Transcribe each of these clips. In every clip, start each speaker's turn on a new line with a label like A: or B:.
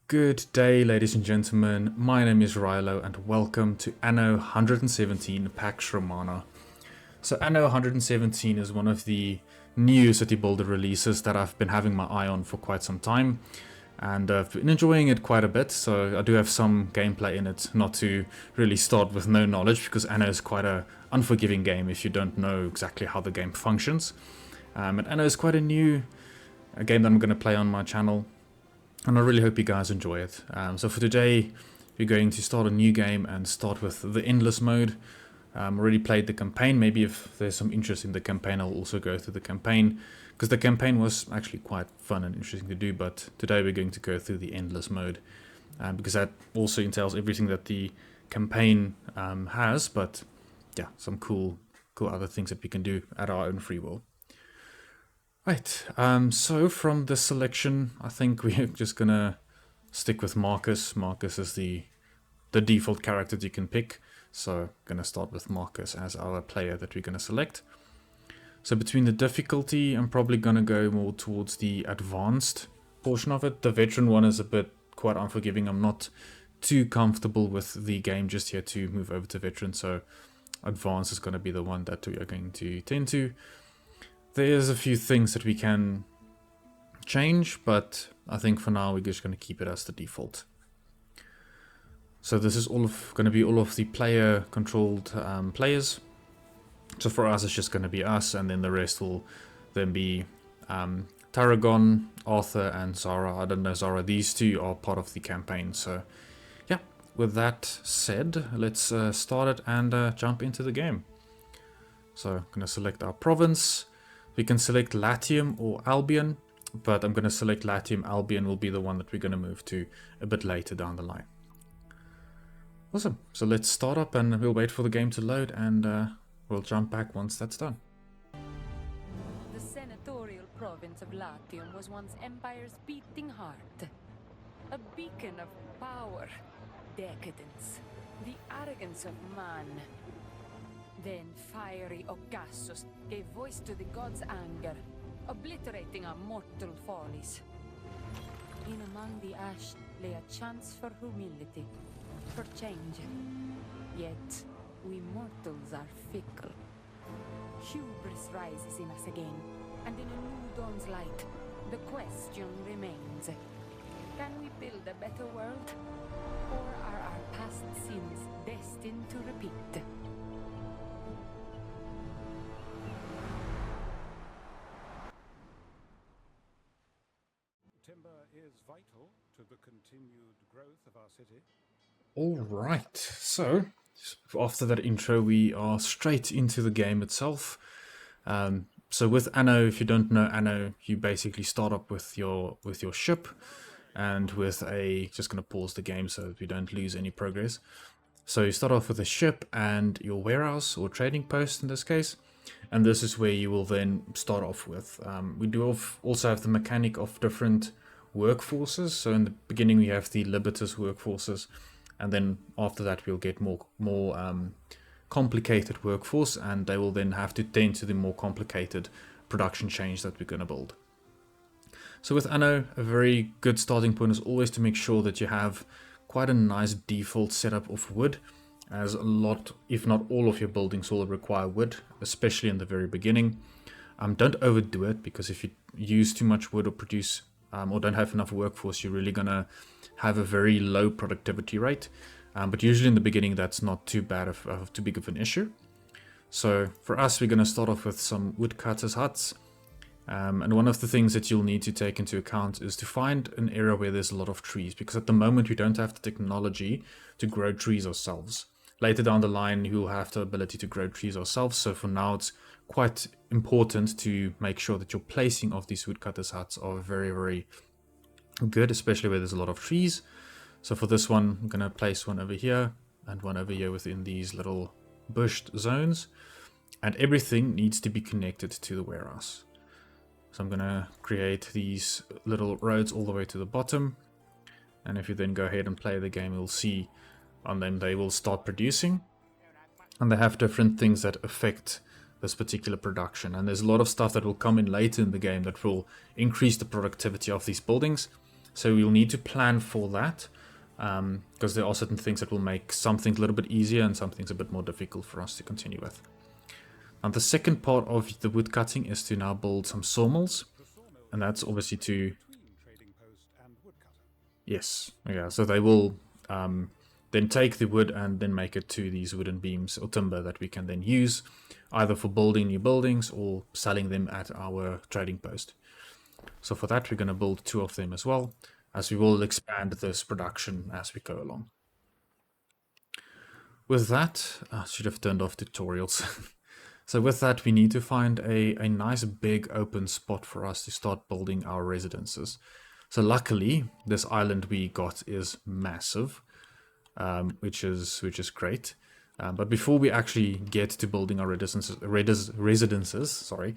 A: Good day, ladies and gentlemen. My name is Rilo, and welcome to Anno 117 Pax Romana. So Anno 117 is one of the new city builder releases that I've been having my eye on for quite some time, and I've been enjoying it quite a bit. So I do have some gameplay in it, not to really start with no knowledge, because Anno is quite a unforgiving game if you don't know exactly how the game functions. And Anno is quite a new game that I'm going to play on my channel, and I really hope you guys enjoy it. So for today, we're going to start a new game and start with the endless mode. Already played the campaign. Maybe if there's some interest in the campaign, I'll also go through the campaign, because the campaign was actually quite fun and interesting to do. But today we're going to go through the endless mode, because that also entails everything that the campaign has. But yeah, some cool other things that we can do at our own free will. Right, so from this selection, I think we're just gonna stick with Marcus. Marcus is the default character that you can pick, so gonna start with Marcus as our player that we're gonna select. So between the difficulty, I'm probably gonna go more towards the advanced portion of it. The veteran one is a bit quite unforgiving. I'm not too comfortable with the game just yet to move over to veteran, so advanced is gonna be the one that we are going to tend to. There's a few things that we can change, but I think for now we're just going to keep it as the default. So this is going to be all of the player controlled players. So for us it's just going to be us, and then the rest will then be Tarragon, Arthur and Zara. I don't know Zara, these two are part of the campaign. So yeah, with that said, let's start it and jump into the game. So I'm going to select our province. We can select Latium or Albion, but I'm going to select Latium. Albion will be the one that we're going to move to a bit later down the line. Awesome. So let's start up and we'll wait for the game to load, and we'll jump back once that's done.
B: The senatorial province of Latium was once Empire's beating heart. A beacon of power, decadence, the arrogance of man. Then fiery Ocassus gave voice to the gods' anger, obliterating our mortal follies. In among the ash lay a chance for humility, for change. Yet, we mortals are fickle. Hubris rises in us again, and in a new dawn's light, the question remains. Can we build a better world? Or are our past sins destined to repeat?
C: Timber is vital to the continued growth of our city.
A: Alright, so after that intro we are straight into the game itself. So with Anno, if you don't know Anno, you basically start up with your ship, and with just going to pause the game so that we don't lose any progress. So you start off with a ship and your warehouse or trading post in this case. And this is where you will then start off with. We do also have the mechanic of different workforces. So in the beginning we have the Libertas workforces, and then after that we'll get more complicated workforce, and they will then have to tend to the more complicated production chains that we're going to build. So with Anno, a very good starting point is always to make sure that you have quite a nice default setup of wood, as a lot, if not all of your buildings will require wood, especially in the very beginning. Don't overdo it, because if you use too much wood or produce or don't have enough workforce, you're really gonna have a very low productivity rate. But usually in the beginning that's not too bad of too big of an issue. So for us, we're gonna start off with some woodcutters huts. And one of the things that you'll need to take into account is to find an area where there's a lot of trees, because at the moment we don't have the technology to grow trees ourselves. Later down the line, we'll have the ability to grow trees ourselves. So for now, it's quite important to make sure that your placing of these woodcutters huts are very, very good, especially where there's a lot of trees. So for this one, I'm going to place one over here and one over here within these little bushed zones. And everything needs to be connected to the warehouse. So I'm going to create these little roads all the way to the bottom. And if you then go ahead and play the game, you'll see on them they will start producing, and they have different things that affect this particular production, and there's a lot of stuff that will come in later in the game that will increase the productivity of these buildings. So we'll need to plan for that, because there are certain things that will make some things a little bit easier and some things a bit more difficult for us to continue with. And the second part of the wood cutting is to now build some sawmills, and that's obviously to...
C: Between trading post and woodcutter.
A: Yes, yeah, so they will then take the wood and then make it to these wooden beams or timber that we can then use either for building new buildings or selling them at our trading post. So for that, we're going to build 2 of them as well, as we will expand this production as we go along. With that, I should have turned off tutorials. So with that, we need to find a nice big open spot for us to start building our residences. So luckily, this island we got is massive, which is great. But before we actually get to building our residences, sorry,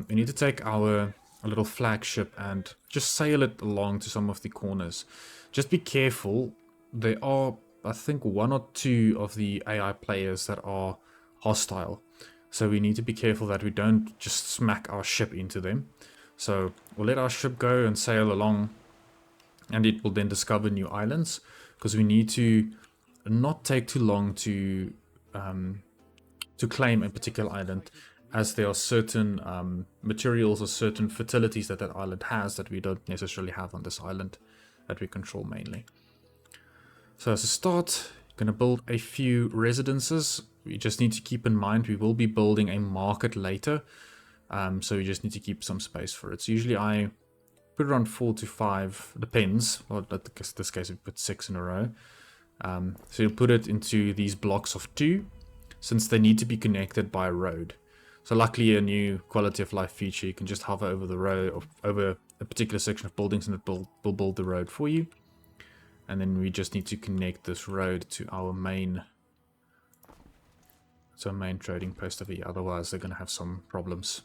A: we need to take our little flagship and just sail it along to some of the corners. Just be careful. There are, I think, 1 or 2 of the AI players that are hostile. So we need to be careful that we don't just smack our ship into them. So we'll let our ship go and sail along, and it will then discover new islands, because we need to not take too long to claim a particular island, as there are certain materials or certain fertilities that island has that we don't necessarily have on this island that we control mainly. So as a start, going to build a few residences. We just need to keep in mind we will be building a market later, so we just need to keep some space for it. So usually I put around 4 to 5, depends. Well, in this case we put 6 in a row. So you'll put it into these blocks of 2, since they need to be connected by a road. So luckily a new quality of life feature, you can just hover over the road or over a particular section of buildings and it will build the road for you. And then we just need to connect this road to our main trading post over here, otherwise they're going to have some problems.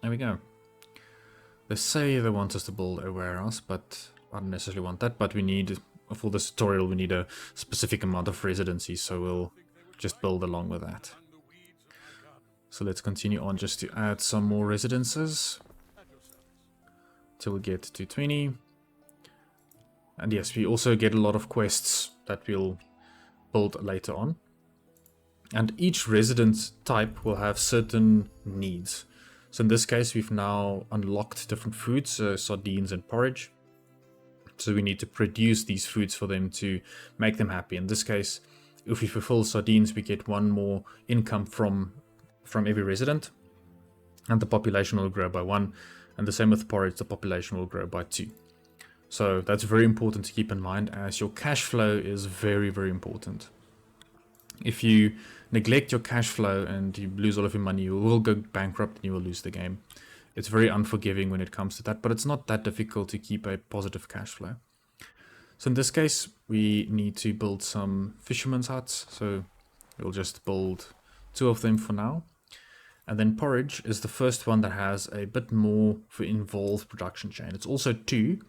A: There we go. They say they want us to build a warehouse, but I don't necessarily want that. But we need, for this tutorial, we need a specific amount of residencies, so we'll just build along with that. So let's continue on just to add some more residences till we get to 20. And yes, we also get a lot of quests that we'll build later on. And each residence type will have certain needs. So in this case, we've now unlocked different foods, sardines and porridge. So we need to produce these foods for them to make them happy. In this case, if we fulfill sardines, we get 1 more income from every resident. And the population will grow by 1. And the same with porridge, the population will grow by 2. So that's very important to keep in mind, as your cash flow is very, very important. If you neglect your cash flow and you lose all of your money, you will go bankrupt and you will lose the game. It's very unforgiving when it comes to that, but it's not that difficult to keep a positive cash flow. So in this case, we need to build some fishermen's huts. So we'll just build 2 of them for now. And then porridge is the first one that has a bit more for involved production chain. It's also 2,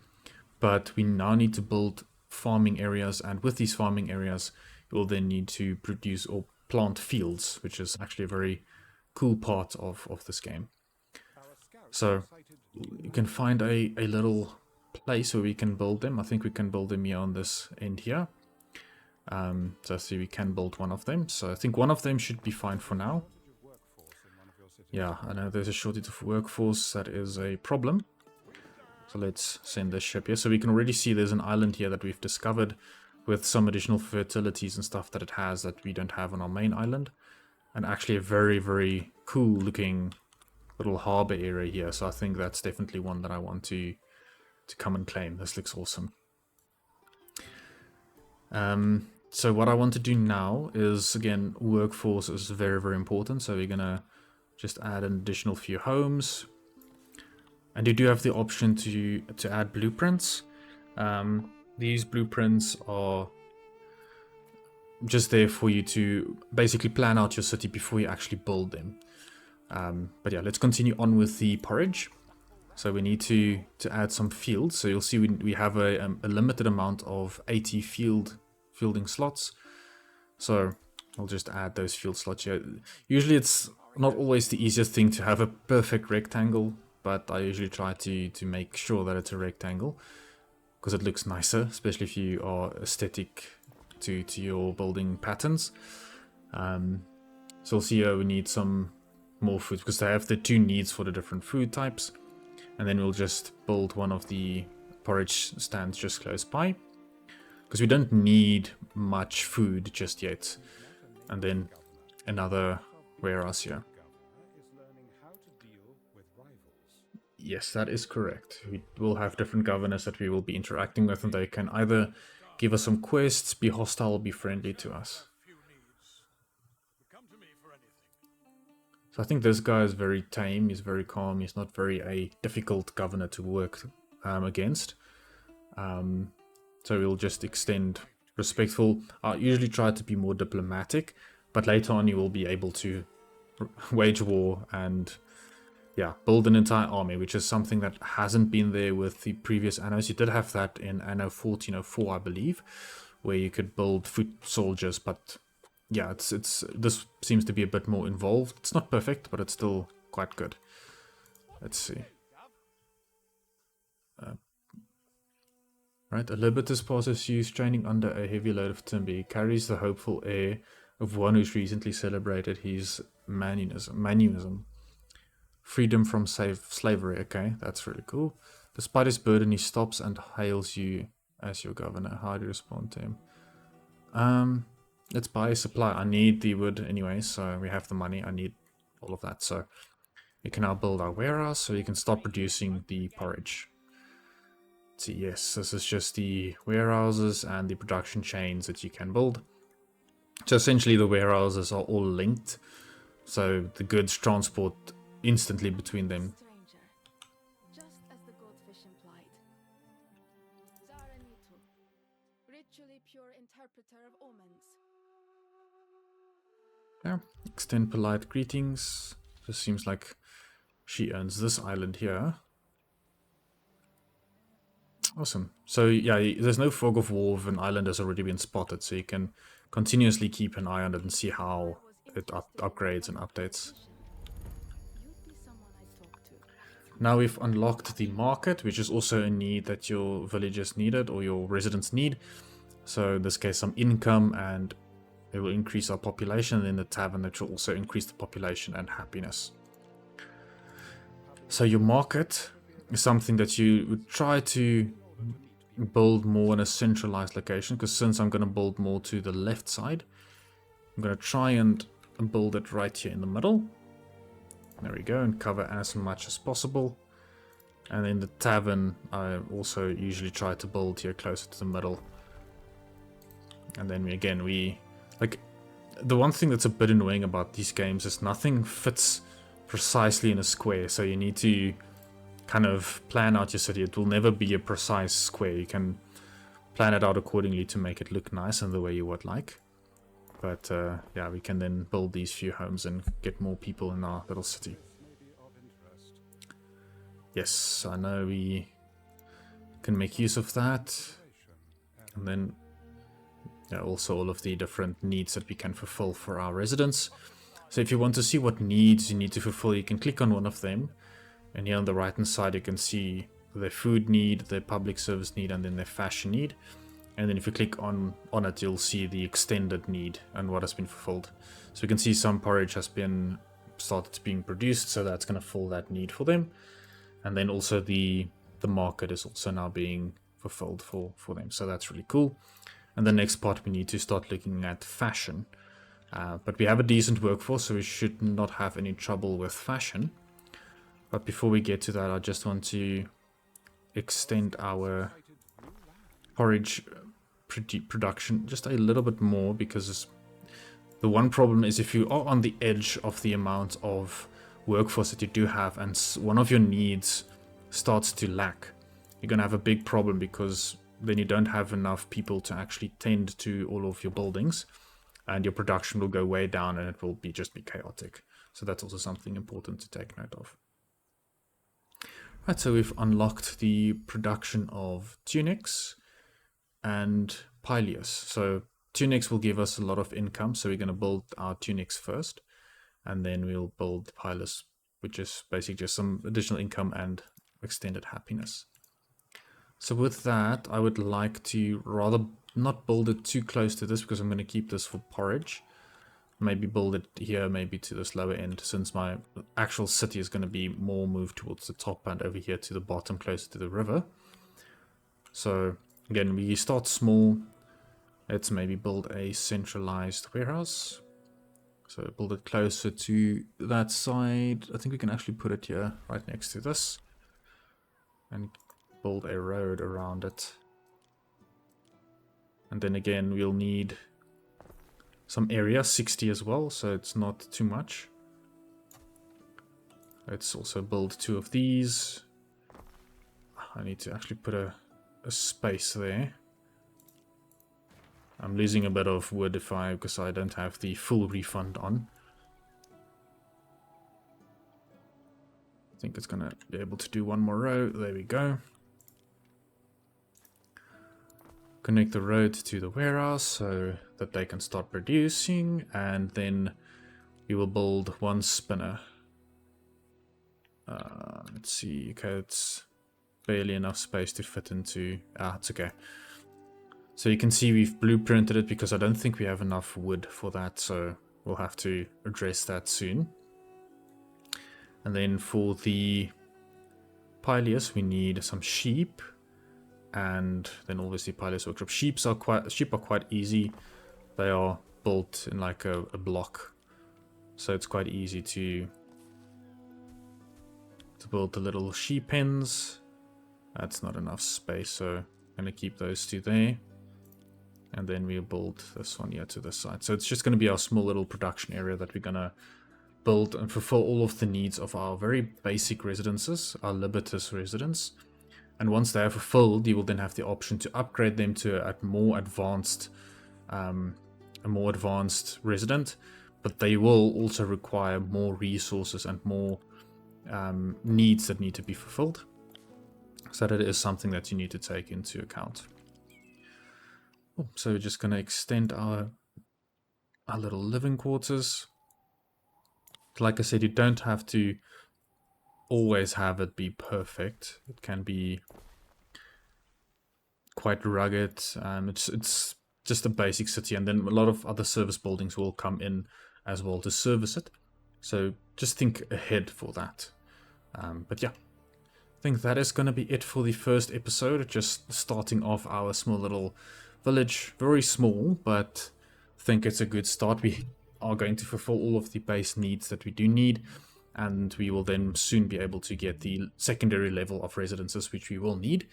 A: but we now need to build farming areas, and with these farming areas, you'll then need to produce or plant fields, which is actually a very cool part of this game. So you can find a little place where we can build them. I think we can build them here on this end here. So I see we can build 1 of them. So I think 1 of them should be fine for now. Yeah, I know there's a shortage of workforce. That is a problem. So let's send this ship here. So we can already see there's an island here that we've discovered with some additional fertilities and stuff that it has that we don't have on our main island. And actually a very, very cool looking little harbor area here. So I think that's definitely one that I want to come and claim. This looks awesome. So what I want to do now is, again, workforce is very, very important. So we're going to just add an additional few homes. And you do have the option to add blueprints. These blueprints are just there for you to basically plan out your city before you actually build them. But yeah, let's continue on with the porridge. So we need to add some fields. So you'll see we have a limited amount of 80 fielding slots. So I'll just add those field slots here. Usually it's not always the easiest thing to have a perfect rectangle, but I usually try to make sure that it's a rectangle because it looks nicer, especially if you are aesthetic to your building patterns. So we'll see here we need some more food because they have the 2 needs for the different food types. And then we'll just build one of the porridge stands just close by, because we don't need much food just yet. And then another warehouse here. Yes, that is correct. We will have different governors that we will be interacting with, and they can either give us some quests, be hostile, or be friendly to us. So I think this guy is very tame, he's very calm, he's not very a difficult governor to work against. So we'll just extend respectful. I usually try to be more diplomatic, but later on you will be able to wage war and build an entire army, which is something that hasn't been there with the previous Annos. You did have that in Anno 1404, I believe, where you could build foot soldiers, but yeah, this seems to be a bit more involved. It's not perfect, but it's still quite good. Let's see. Right, a Libertus passes use training under a heavy load of timber. He carries the hopeful air of one who's recently celebrated his manuism. Freedom from slavery. Okay, that's really cool. Despite his burden, he stops and hails you as your governor. How do you respond to him? Let's buy a supply. I need the wood anyway, so we have the money. I need all of that. So we can now build our warehouse so we can start producing the porridge. Let's see, yes, this is just the warehouses and the production chains that you can build. So essentially the warehouses are all linked, so the goods transport instantly between them.
D: Just as the goldfish implied. Zaranitu, ritually pure interpreter of omens.
A: Yeah, extend polite greetings. Just seems like she owns this island here. Awesome. So yeah, there's no fog of war if an island has already been spotted, so you can continuously keep an eye on it and see how it upgrades and updates. Now we've unlocked the market, which is also a need that your villagers needed or your residents need. So in this case, some income, and it will increase our population, and then the tavern, that will also increase the population and happiness. So your market is something that you would try to build more in a centralized location, because since I'm going to build more to the left side, I'm going to try and build it right here in the middle. There we go, and cover as much as possible. And then the tavern, I also usually try to build here closer to the middle. And then we like, the one thing that's a bit annoying about these games is nothing fits precisely in a square, so you need to kind of plan out your city. It will never be a precise square. You can plan it out accordingly to make it look nice and the way you would like. But yeah, we can then build these few homes and get more people in our little city. Yes, I know we can make use of that. And then also all of the different needs that we can fulfill for our residents. So if you want to see what needs you need to fulfill, you can click on one of them. And here on the right hand side you can see their food need, their public service need, and then their fashion need. And then if you click on it, you'll see the extended need and what has been fulfilled. So you can see some porridge has been started being produced, so that's going to fill that need for them. And then also the market is also now being fulfilled for them. So that's really cool. And the next part, we need to start looking at fashion. But we have a decent workforce, so we should not have any trouble with fashion. But before we get to that, I just want to extend our porridge production just a little bit more, because the one problem is if you are on the edge of the amount of workforce that you do have and one of your needs starts to lack, you're going to have a big problem, because then you don't have enough people to actually tend to all of your buildings, and your production will go way down and it will just be chaotic. So that's also something important to take note of. Right, so we've unlocked the production of tunics and pileus. So tunics will give us a lot of income, so we're going to build our tunics first, and then we'll build pileus which is basically just some additional income and extended happiness. So with that, I would like to rather not build it too close to this, because I'm going to keep this for porridge. Maybe build it here, maybe to this lower end, since my actual city is going to be more moved towards the top and over here to the bottom, closer to the river. So again, we start small. Let's maybe build a centralized warehouse. So build it closer to that side. I think we can actually put it here, right next to this. And build a road around it. And then again, we'll need some area, 60 as well, so it's not too much. Let's also build 2 of these. I need to actually put a space there. I'm losing a bit of wood because I don't have the full refund on. I think it's gonna be able to do 1 more row. There we go. Connect the road to the warehouse so that they can start producing, and then we will build 1 spinner. Let's see. Okay, it's barely enough space to fit into. It's okay. So you can see we've blueprinted it because I don't think we have enough wood for that, so we'll have to address that soon. And then for the pileus, we need some sheep, and then obviously pileus workshop. Sheep are quite easy. They are built in like a block, so it's quite easy to build the little sheep pens. That's not enough space, so I'm gonna keep those 2 there. And then we'll build this one here to this side. So it's just going to be our small little production area that we're going to build and fulfill all of the needs of our very basic residences, our Libertas residents. And once they are fulfilled, you will then have the option to upgrade them to a more advanced resident. But they will also require more resources and more needs that need to be fulfilled. So that is something that you need to take into account. So we're just going to extend our little living quarters. Like I said, you don't have to always have it be perfect. It can be quite rugged. It's just a basic city, and then a lot of other service buildings will come in as well to service it. So just think ahead for that. But yeah, I think that is going to be it for the first episode. Just starting off our small little village, very small, but I think it's a good start. We are going to fulfill all of the base needs that we do need, and we will then soon be able to get the secondary level of residences which we will need,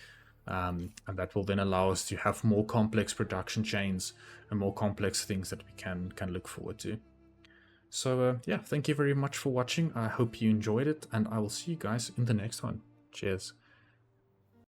A: and that will then allow us to have more complex production chains and more complex things that we can look forward to. So yeah, thank you very much for watching. I hope you enjoyed it, and I will see you guys in the next one. Cheers.